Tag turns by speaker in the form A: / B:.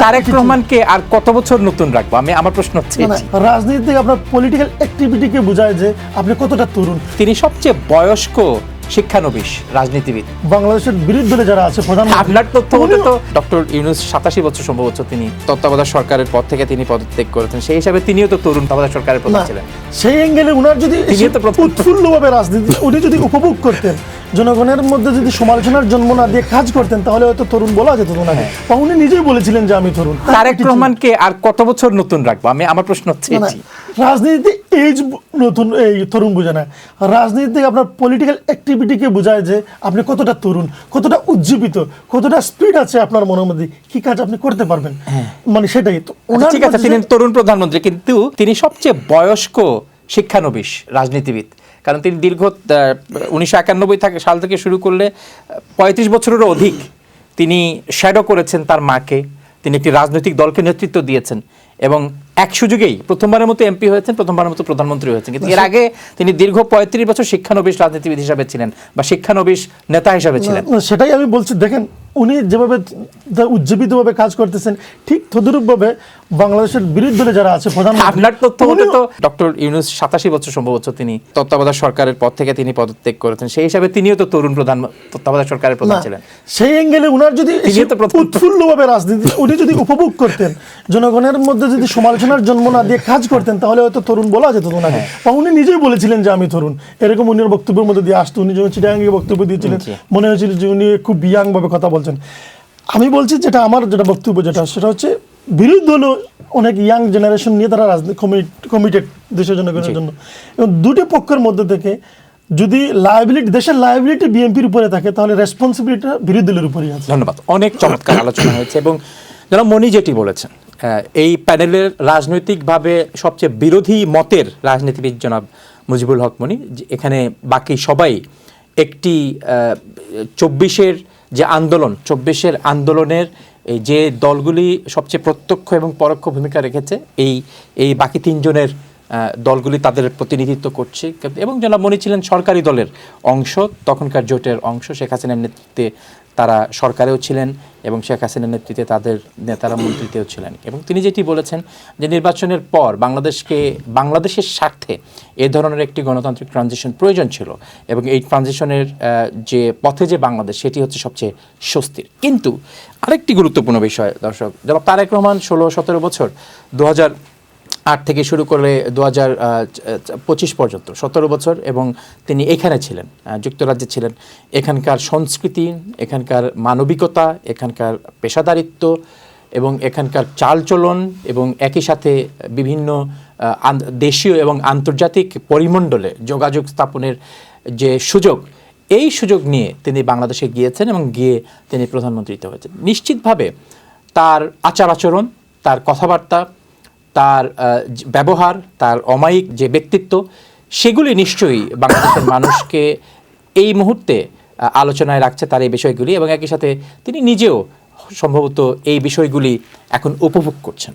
A: তারেক রহমানকে আর কত বছর নতুন রাখবো? আমি আমার প্রশ্ন হচ্ছে
B: রাজনীতি আপনার পলিটিক্যাল অ্যাক্টিভিটিকে বোঝায় যে আপনি কতটা তরুণ।
A: তিনি সবচেয়ে বয়স্ক শিক্ষানবিশ রাজনীতিবিদ
B: বাংলাদেশের বিরোধী দলে যারা আছে প্রধানমন্ত্রী,
A: আপনার তথ্য মতে তো ডক্টর ইউনূস 87 বছর সম্ভবত তিনি তত্ত্বাবধায়ক সরকারের পদ থেকে তিনি পদত্যাগ করেছেন, সেই হিসাবে তিনিও তো তরুণ তত্ত্বাবধায়ক সরকারের প্রধান ছিলেন।
B: সেই অ্যাঙ্গেলে উনার যদি
A: তিনিও তো
B: উৎফুল্লভাবে রাজনীতি উনি যদি উপভোগ করতেন, জনগণের মধ্যে যদি সমালোচনার জন্ম না দিয়ে কাজ করতেন, তাহলে হয়তো তরুণ বলা যেত ওনাকে। বা উনি নিজেই বলেছিলেন যে আমি তরুণ।
A: তারেক রহমানকে আর কত বছর নতুন রাখবো? আমি আমার প্রশ্ন হচ্ছে
B: রাজনীতিতে এজ নতুন এই তরুণ বোঝে না। রাজনীতি আপনার পলিটিক্যাল অ্যাক্টিভিটিকে বোঝায় যে আপনি কতটা তরুণ, কতটা উজ্জীবিত, কতটা স্পিড আছে আপনার মনের মধ্যে, কি কাজ আপনি করতে পারবেন, মানে সেটাই তো।
A: ঠিক আছে, তিনি তরুণ প্রধানমন্ত্রী, কিন্তু তিনি সবচেয়ে বয়স্ক শিক্ষানবিশ রাজনীতিবিদ। কারণ তিনি দীর্ঘ 1991 সাল থেকে শুরু করলে 35 বছরেরও অধিক তিনি শ্যাডো করেছেন তার মাকে। তিনি একটি রাজনৈতিক দলকে নেতৃত্ব দিয়েছেন এবং এক সুযোগেই প্রথমবারের মতো এমপি হয়েছেন, প্রথমবারের মতো প্রধানমন্ত্রী হয়েছেন। কিন্তু এর আগে তিনি দীর্ঘ 35 বছর শিক্ষানবিশ রাজনীতিবিদ হিসাবে ছিলেন বা শিক্ষানবিশ নেতা হিসাবে ছিলেন।
B: সেটাই আমি বলছি, দেখেন উনি যেভাবে উজ্জীবিতভাবে কাজ করতেছেন, ঠিক তদ্রূপভাবে বাংলাদেশের বিরোধী দলে যারা আছে প্রধানমন্ত্রী,
A: আপনার তথ্য মতে তো ডক্টর ইউনূস 87 বছর সম্ভবত তিনি তত্ত্বাবধায়ক সরকারের পদ থেকে তিনি পদত্যাগ করেছেন, সেই হিসাবে তিনিও তো তরুণ তত্ত্বাবধায়ক সরকারের প্রধান ছিলেন।
B: সেই অ্যাঙ্গেলে উনার যদি উৎফুল্লভাবে রাজনীতি উনি যদি উপভোগ করতেন, জনগণের মধ্যে যদি সমালোচনার জন্ম না দিয়ে কাজ করতেন, তাহলে হয়তো তরুণ বলা যেত ওনাকে। বা উনি নিজেই বলেছিলেন যে আমি তরুণ, এরকম উনি বক্তব্যের মধ্যে দিয়ে আসতো। উনি যখন চিটাগাঙ্গে বক্তব্য দিয়েছিলেন, মনে হয়েছিল যে উনি খুব ইয়াং ভাবে কথা বলছেন। আমি বলছি যেটা আমার যেটা বক্তব্য সেটা হচ্ছে বিরোধী দলও অনেক ইয়াং জেনারেশন নিয়ে তারা রাজনীতি কমিটেড দেশের জনগণের জন্য, এবং দুটি পক্ষের মধ্যে থেকে যদি লায়াবিলিটি, দেশের লায়াবিলিটি বিএনপির উপরে থাকে, তাহলে রেসপন্সিবিলিটিটা বিরোধী দলের উপরেই আছে।
A: ধন্যবাদ, অনেক চমৎকার আলোচনা হয়েছে। এবং যারা মনি যেটি বলেছেন, এই প্যানেলের রাজনৈতিকভাবে সবচেয়ে বিরোধী মতের রাজনীতিবিদ জনাব মুজিবুল হক মনি, এখানে বাকি সবাই একটি 24-এর যে আন্দোলন, 24-এর আন্দোলনের যে দলগুলি সবচেয়ে প্রত্যক্ষ এবং পরোক্ষ ভূমিকা রেখেছে, এই বাকি 3 জনের দলগুলি তাদের প্রতিনিধিত্ব করছে। এবং জনাব মনি ছিলেন সরকারি দলের অংশ, তখনকার জোটের অংশ। শেখ হাসিনার নেতৃত্বে তারা সরকারেও ছিলেন এবং শেখ হাসিনার নেতৃত্বে তাদের নেতারা মন্ত্রীতেও ছিলেন। এবং তিনি যেটি বলেছেন যে নির্বাচনের পর বাংলাদেশের স্বার্থে এ ধরনের একটি গণতান্ত্রিক ট্রানজিশন প্রয়োজন ছিল, এবং এই ট্রানজিশনের যে পথে যে বাংলাদেশ, সেটি হচ্ছে সবচেয়ে স্বস্তির। কিন্তু আরেকটি গুরুত্বপূর্ণ বিষয় দর্শক, যেমন তারেক রহমান 16-17 বছর 2008 থেকে শুরু করে 2025 পর্যন্ত 17 বছর, এবং তিনি এখানে ছিলেন, যুক্তরাজ্যে ছিলেন। এখানকার সংস্কৃতি, এখানকার মানবিকতা, এখানকার পেশাদারিত্ব এবং এখানকার চালচলন, এবং একই সাথে বিভিন্ন দেশীয় এবং আন্তর্জাতিক পরিমণ্ডলে যোগাযোগ স্থাপনের যে সুযোগ, এই সুযোগ নিয়ে তিনি বাংলাদেশে গিয়েছেন এবং গিয়ে তিনি প্রধানমন্ত্রীতে হয়েছেন। নিশ্চিতভাবে তার আচার আচরণ, তার কথাবার্তা, তার ব্যবহার, তার অমায়িক যে ব্যক্তিত্ব, সেগুলি নিশ্চয়ই বাংলাদেশের মানুষকে এই মুহূর্তে আলোচনায় রাখছে, তার এই বিষয়গুলি, এবং একই সাথে তিনি নিজেও সম্ভবত এই বিষয়গুলি এখন উপভোগ করছেন।